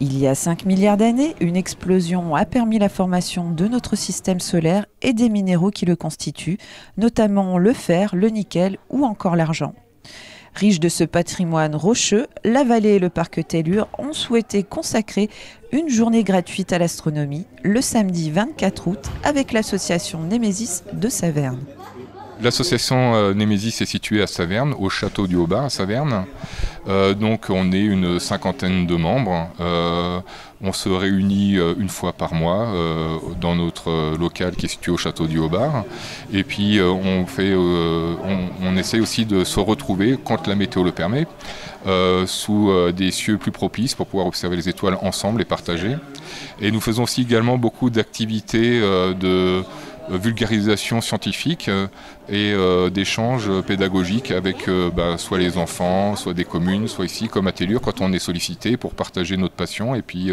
Il y a 5 milliards d'années, une explosion a permis la formation de notre système solaire et des minéraux qui le constituent, notamment le fer, le nickel ou encore l'argent. Riche de ce patrimoine rocheux, la vallée et le parc Tellure ont souhaité consacrer une journée gratuite à l'astronomie le samedi 24 août avec l'association Némésis de Saverne. L'association Némésis est située à Saverne, au château du Haut-Bar à Saverne. Donc on est une cinquantaine de membres. On se réunit une fois par mois dans notre local qui est situé au château du Haut-Bar. Et puis on essaie aussi de se retrouver quand la météo le permet, sous des cieux plus propices pour pouvoir observer les étoiles ensemble et partager. Et nous faisons aussi également beaucoup d'activités de vulgarisation scientifique et d'échanges pédagogiques avec soit les enfants, soit des communes, soit ici comme à Tellure quand on est sollicité pour partager notre passion et puis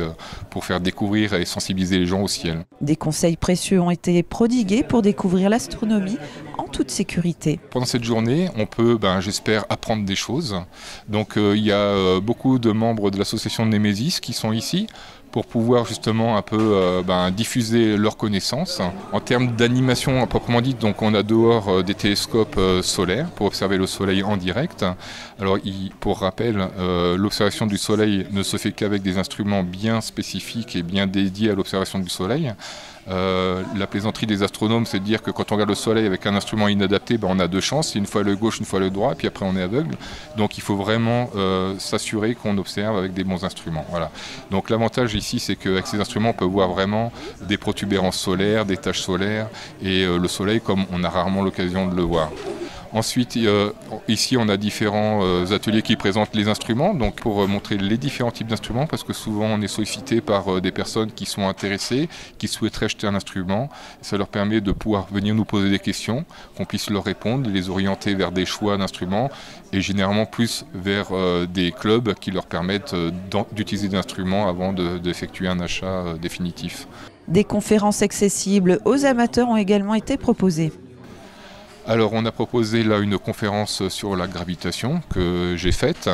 pour faire découvrir et sensibiliser les gens au ciel. Des conseils précieux ont été prodigués pour découvrir l'astronomie en toute sécurité. Pendant cette journée, on peut, j'espère, apprendre des choses. Donc il y a beaucoup de membres de l'association Némésis qui sont ici pour pouvoir justement un peu diffuser leurs connaissances. En termes d'animation proprement dite, donc on a dehors des télescopes solaires pour observer le soleil en direct. Alors pour rappel, l'observation du soleil ne se fait qu'avec des instruments bien spécifiques et bien dédiés à l'observation du soleil. La plaisanterie des astronomes, c'est de dire que quand on regarde le soleil avec un instrument inadapté, on a deux chances, une fois à l'œil gauche, une fois à l'œil droit, et puis après on est aveugle. Donc il faut vraiment s'assurer qu'on observe avec des bons instruments. Voilà. Donc l'avantage ici, c'est qu'avec ces instruments, on peut voir vraiment des protubérances solaires, des taches solaires, et le soleil comme on a rarement l'occasion de le voir. Ensuite, ici, on a différents ateliers qui présentent les instruments, donc pour montrer les différents types d'instruments, parce que souvent on est sollicité par des personnes qui sont intéressées, qui souhaiteraient acheter un instrument. Ça leur permet de pouvoir venir nous poser des questions, qu'on puisse leur répondre, les orienter vers des choix d'instruments, et généralement plus vers des clubs qui leur permettent d'utiliser des instruments avant d'effectuer un achat définitif. Des conférences accessibles aux amateurs ont également été proposées. Alors on a proposé là une conférence sur la gravitation que j'ai faite.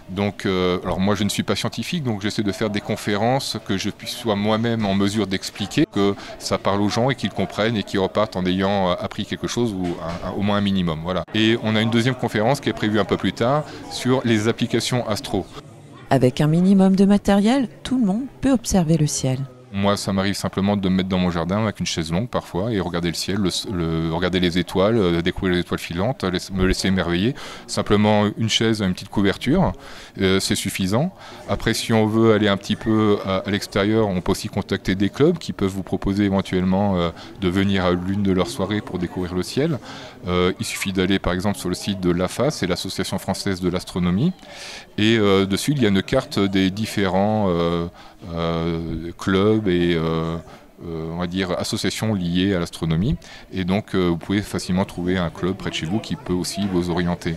Donc, alors moi je ne suis pas scientifique, donc j'essaie de faire des conférences que je sois moi-même en mesure d'expliquer, que ça parle aux gens et qu'ils comprennent et qu'ils repartent en ayant appris quelque chose ou au moins un minimum. Voilà. Et on a une deuxième conférence qui est prévue un peu plus tard sur les applications astro. Avec un minimum de matériel, tout le monde peut observer le ciel. Moi, ça m'arrive simplement de me mettre dans mon jardin avec une chaise longue parfois et regarder le ciel, regarder les étoiles, découvrir les étoiles filantes, me laisser émerveiller. Simplement une chaise, une petite couverture, c'est suffisant. Après, si on veut aller un petit peu à l'extérieur, on peut aussi contacter des clubs qui peuvent vous proposer éventuellement de venir à l'une de leurs soirées pour découvrir le ciel. Il suffit d'aller par exemple sur le site de l'AFA, c'est l'Association française de l'astronomie. Et dessus, il y a une carte des différents clubs et on va dire associations liées à l'astronomie. Et donc vous pouvez facilement trouver un club près de chez vous qui peut aussi vous orienter.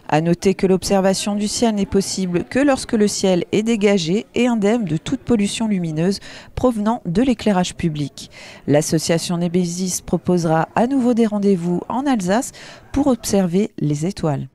À noter que l'observation du ciel n'est possible que lorsque le ciel est dégagé et indemne de toute pollution lumineuse provenant de l'éclairage public. L'association Némésis proposera à nouveau des rendez-vous en Alsace pour observer les étoiles.